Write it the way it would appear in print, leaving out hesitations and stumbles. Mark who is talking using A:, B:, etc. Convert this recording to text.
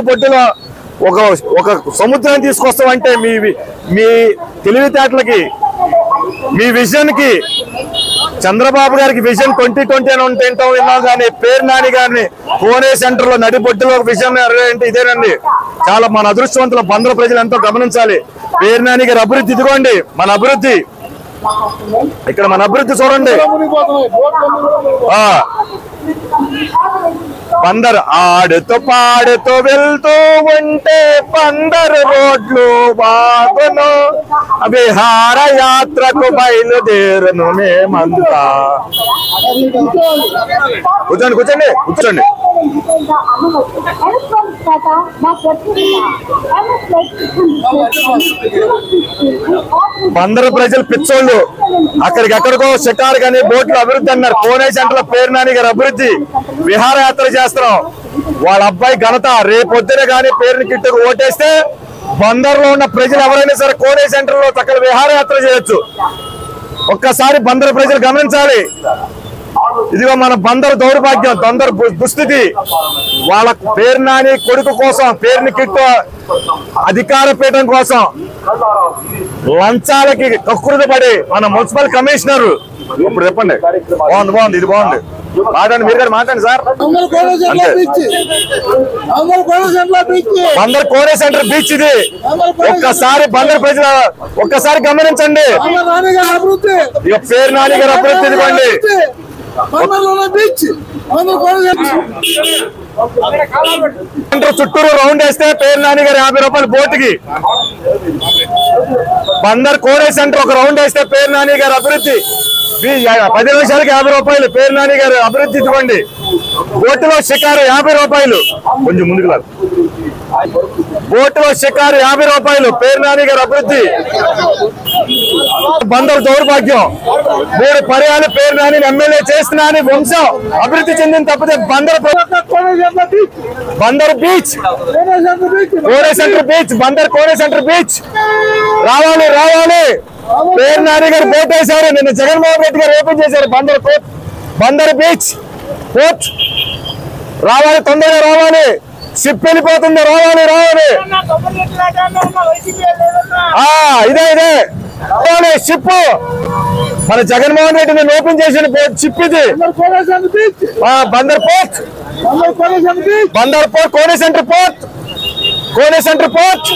A: పొట్టులో ఒక ఒక సముద్రాన్ని తీసుకొస్తామంటే మీ తెలివితేటలకి మీ విజన్ కి చంద్రబాబు గారికి విజన్ 2020 అని ఉంటేంటో విన్నాం కానీ పేరు నాని గారిని కోనే సెంటర్ లో నడిబొట్టులో ఒక విజన్ అంటే ఇదేనండి. చాలా మన అదృష్టవంతుల బందరు ప్రజలు ఎంతో గమనించాలి. పేరు నాని గారి అభివృద్ధి ఇదిగోండి, మన అభివృద్ధి ఇక్కడ మన అభివృద్ధి చూడండి. బందర్ ఆడుతూ పాడుతూ వెళ్తూ ఉంటే బందరు రోడ్లు బాగును, విహార యాత్రకు బయలుదేరును మేమంతా. కూర్చోండి కూర్చోండి కూర్చోండి. బందరు ప్రజలు పిచ్చోళ్ళు, అక్కడికెక్కడికో షికారు కానీ బోట్లు అభివృద్ధి అన్నారు. కోనే సెంటర్ లో పేరు నాని గారి అభివృద్ధి, విహారయాత్ర చేస్తున్నాం. వాళ్ళ అబ్బాయి ఘనత రేపొద్దున కానీ పేరుని కిట్టుకు ఓటేస్తే బందర్లో ఉన్న ప్రజలు ఎవరైనా సరే కోనే సెంటర్ లో చక్కగా విహారయాత్ర చేయొచ్చు. ఒక్కసారి బందరు ప్రజలు గమనించాలి. ఇదిగో మన బందరు దౌర్భాగ్యం, బందరు దుస్థితి. వాళ్ళ పేరు నాని కొడుకు కోసం, పేరుని కిట్టు అధికార పీఠం కోసం లంచాలకి కక్కుర్తి పడి మన మున్సిపల్ కమిషనర్ ఇప్పుడు చెప్పండి. బాగుంది బాగుంది, ఇది బాగుంది. మాట్లాడండి, మీరు కూడా మాట్లాడండి sir. Bandar Kone centre beach ఇది. ఒక్కసారి బందర్ ప్రజలు ఒక్కసారి గమనించండి. ఇక పేరు నాని గారి అభివృద్ధి ఇదిగోండి. చుట్టూరు రౌండ్ వేస్తే పేరు నాని గారు 50 రూపాయలు బోటుకి. బందర్ కోనే సెంటర్ ఒక రౌండ్ వేస్తే పేరు నాని గారి అభివృద్ధి 10 నిమిషాలకి 50 రూపాయలు. పేరు నాని గారు అభివృద్ధి ఇవ్వండి. బోటులో షికారు 50 రూపాయలు. కొంచెం ముందుకు లాగు. బోటులో షికారు 50 రూపాయలు. పేరు నాని గారు అభివృద్ధి. బందరు దౌర్భాగ్యం. 3 పర్యాలు పేరు నాని ఎమ్మెల్యే చేస్తున్నా అని వంశం అభివృద్ధి చెందిన తప్పితే Bandar beach, Kone centre beach, Bandar Kone centre beach రావాలి రావాలి. పేరు నాని గారు బోట్ వేశారు. నిన్న జగన్మోహన్ రెడ్డి గారు ఓపెన్ చేశారు బందర్ బీచ్ పోర్ట్. రావాలి, తొందరగా రావాలి. షిప్ వెళ్ళిపోతుంది, రావాలి రావాలి. ఇదే ఇదే షిప్ మన జగన్మోహన్ రెడ్డి నేను ఓపెన్ చేసిన షిప్ ఇది. Bandar port, Bandar port, Kone centre port, Kone centre port.